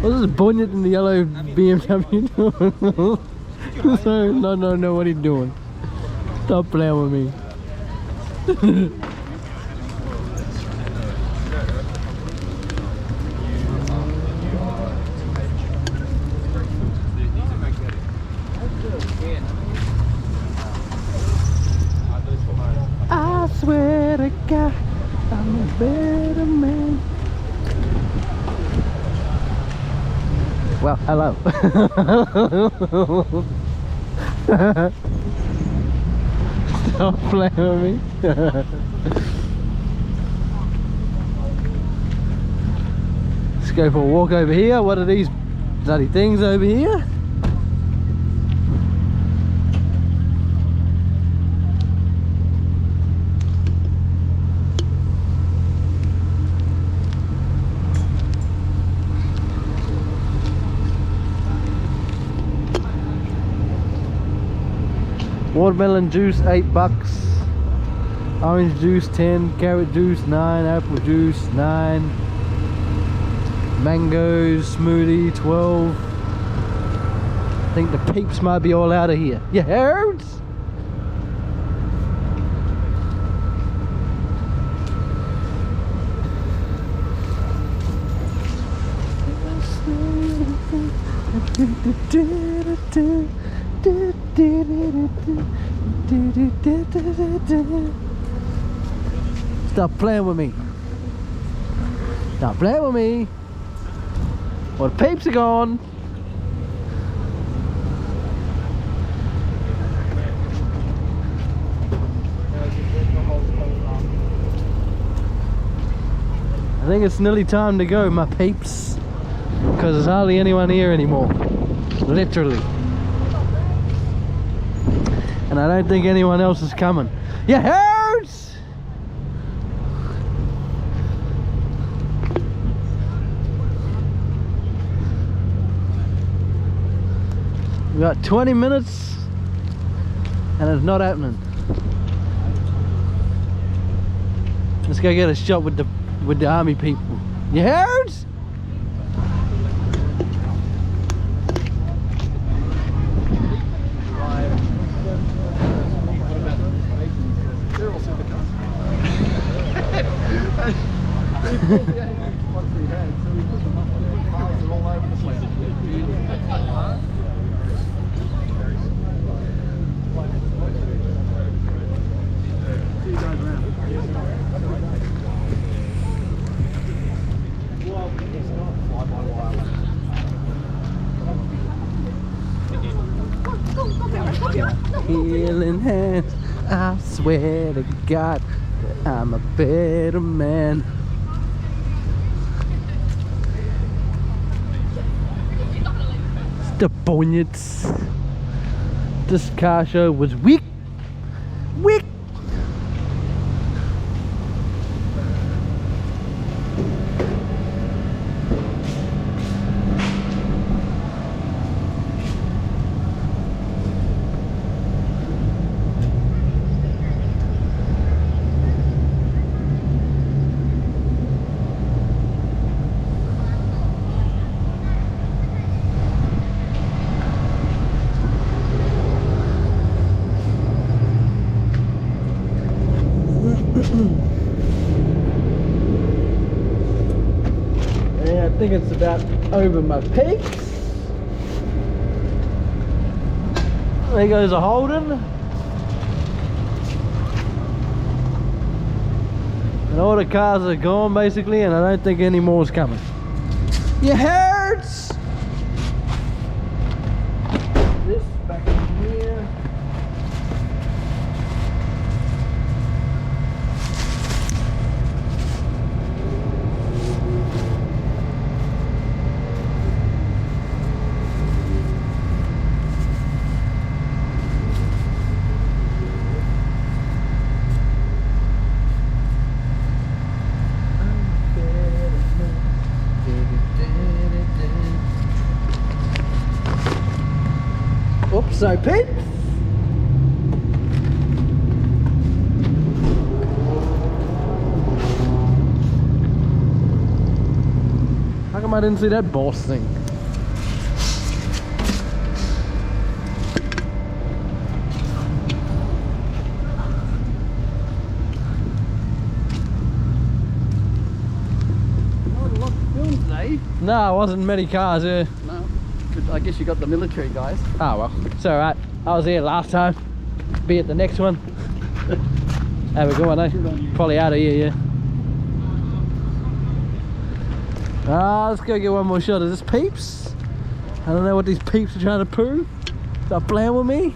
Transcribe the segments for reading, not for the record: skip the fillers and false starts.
What's this bunyet in the yellow BMW doing? Sorry, no, what are you doing? Stop playing with me. I swear to God, I'm a better man. Well, hello. Stop playing with me. Let's go for a walk over here. What are these bloody things over here? Watermelon juice $8, orange juice 10, carrot juice 9, apple juice 9, mangoes smoothie 12. I think the peeps might be all out of here. You heard? Stop playing with me. Stop playing with me. Well, the peeps are gone. I think it's nearly time to go, my peeps, because there's hardly anyone here anymore. Literally. And I don't think anyone else is coming. You heard? We got 20 minutes and it's not happening. Let's go get a shot with the army people. You heard? Healing hands, I swear to God that I'm a better man. The bonyets. This car show was weak. Yeah, I think it's about over my peaks. There goes a Holden. And all the cars are gone basically, and I don't think any more is coming. You heard? This back in here. Oops, so Pete. How come I didn't see that boss thing? Not a lot to film today. No, it wasn't many cars here. No. But I guess you got the military guys. Oh well, it's alright. I was here last time. Be at the next one. Have a good one, eh? Probably out of here, yeah. Let's go get one more shot. Is this peeps? I don't know what these peeps are trying to prove. Stop playing with me.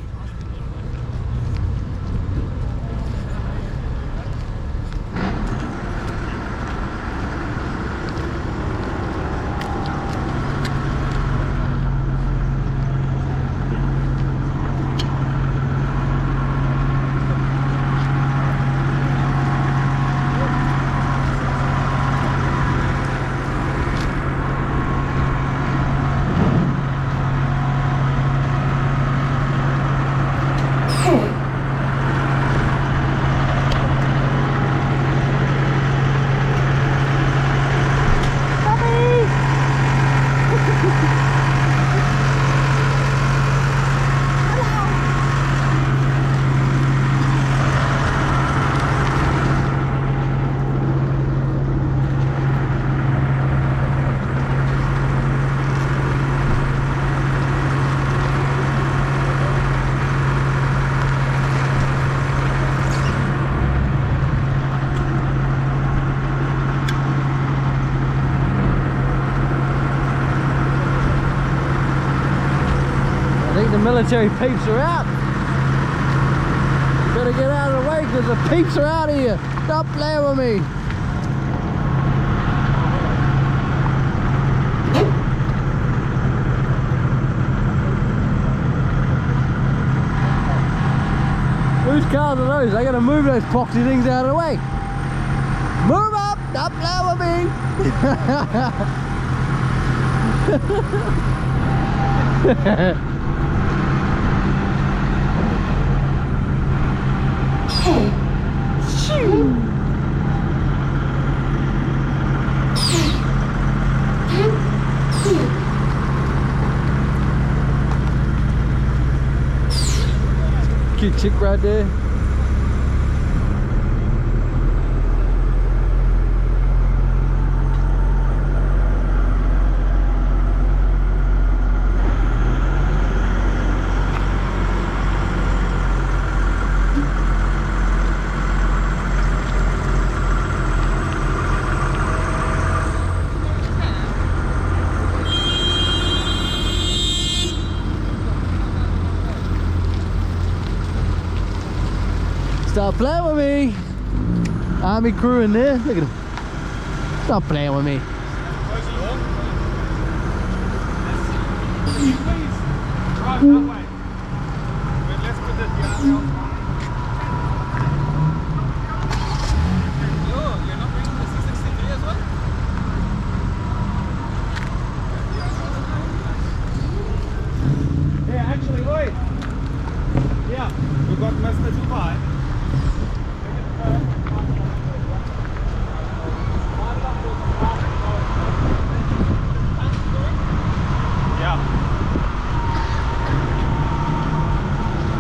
The military peeps are out. You better get out of the way because the peeps are out here. Stop playing with me. Whose cars are those? I gotta move those poxy things out of the way. Move up! Stop playing with me. Cute chick right there. Stop playing with me. Army crew in there. Look at him. Stop playing with me. Please drive that way. But let's put the army on. You're not bringing the C63 as well? Yeah, actually, wait. Yeah, we got Mazda 2.5.